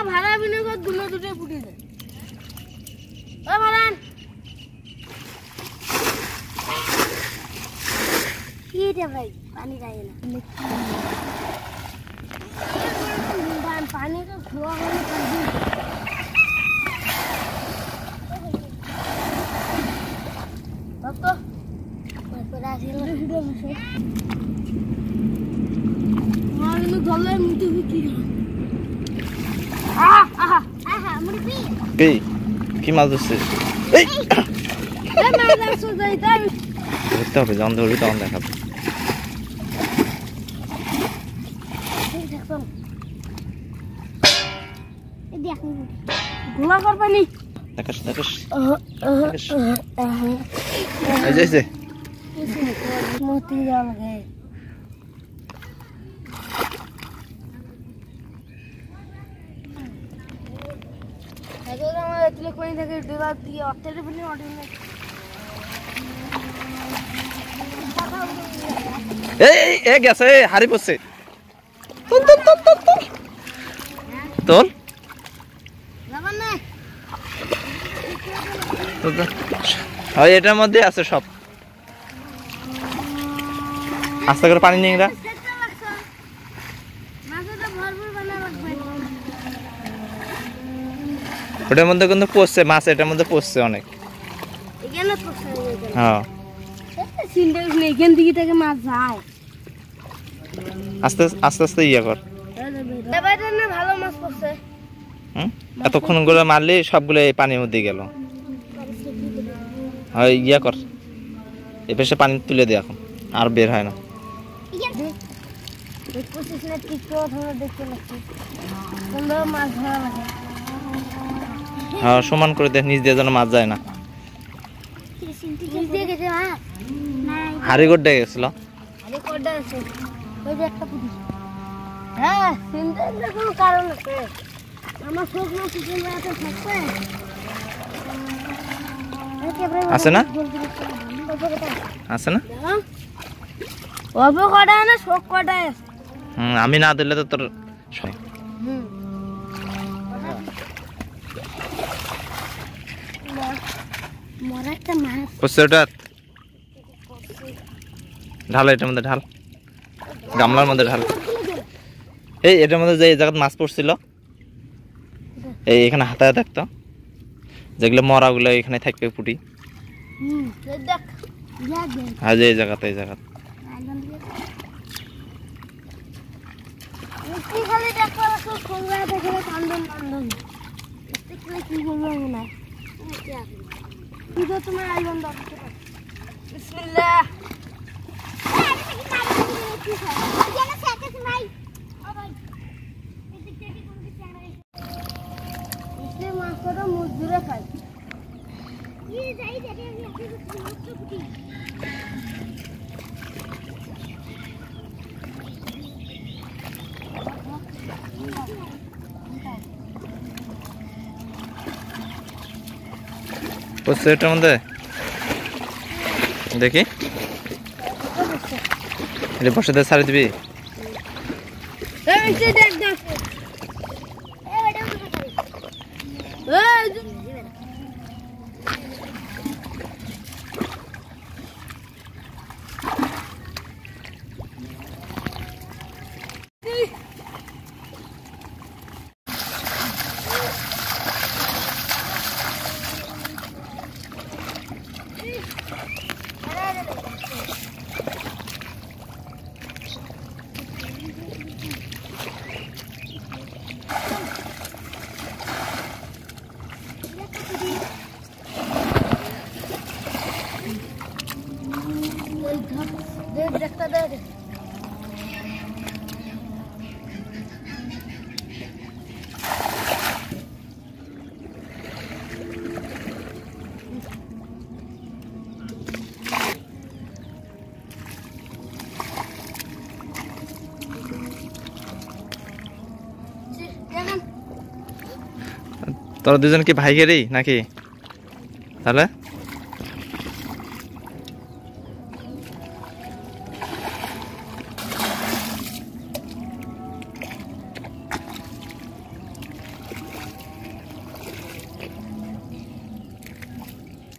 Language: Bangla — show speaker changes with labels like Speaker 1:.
Speaker 1: ভাড়া বিনে কর দুটো দুটো ফুটে যায় ও মারান কি রে ভাই পানি যায় না পানি তো ধোয়া হয়ে তো তারপরে আসলে ভিডিও বসে আমার কিন্তু ধরলে মুটি বিক্রি আহা আহা মুটি
Speaker 2: কি মাছ ধরছে এই
Speaker 1: মাছ আসো যাই তাই
Speaker 2: ধরতে হবে যখন ধরবি তখন দেখাবো
Speaker 1: গোলা করবানি
Speaker 2: দেখাস
Speaker 1: এই যে মোতি জল গে এখন আমার এতলে কোই থেকে দিবা দিয়ে অত্যারে বলি অর্ডিনারি
Speaker 2: এই গেছে হারি পড়ছে তোল এটার মধ্যে আছে সব আস্তে করে পানি নিয়ে ওটার মধ্যে কিন্তু পড়ছে মাছ এটার মধ্যে পড়ছে অনেক হ্যাঁ
Speaker 1: এখান দিকে থেকে মাছ যায়
Speaker 2: আস্তে আস্তে ইয়ে কর
Speaker 1: ভালো মাছ পড়ছে
Speaker 2: এতক্ষণ করে মারলে সবগুলো এই পানির মধ্যে গেল ইয়া কর এ পেশে পানি তুলে দে এখন আর বের হয় না হ্যাঁ সমান করে দেখ নিচ দিয়ে যেন মাছ যায় না হাড়ি গোড্ডা গেছিল
Speaker 1: হ্যাঁ চিন্তার কোনো কারণ আছে আমার চোখ না চিকেন রাতে থাকবে
Speaker 2: আছে না আছে না
Speaker 1: অল্প কটা না শোক কটা আছে
Speaker 2: আমি না দিলে তো তোর
Speaker 1: মরা একটা মাছ
Speaker 2: পড়ছে ওটা ঢাল এটার মধ্যে ঢাল গামলার মধ্যে ঢাল এই এটার মধ্যে যে জায়গায় মাছ পড়ছিল এই এখানে হাতায় থাকতো যেগুলো মরাগুলো এখানে থাকবে পুটি হ্যাঁ যে এই জায়গাতে
Speaker 1: তোমার আইবন বিসমিল্লাহ মাছটা মজদুরে খাই
Speaker 2: এটার মধ্যে দেখি বসে দিয়ে ছাড়ি দিবি তোরা দুজন কি ভাই গেরি নাকি তাহলে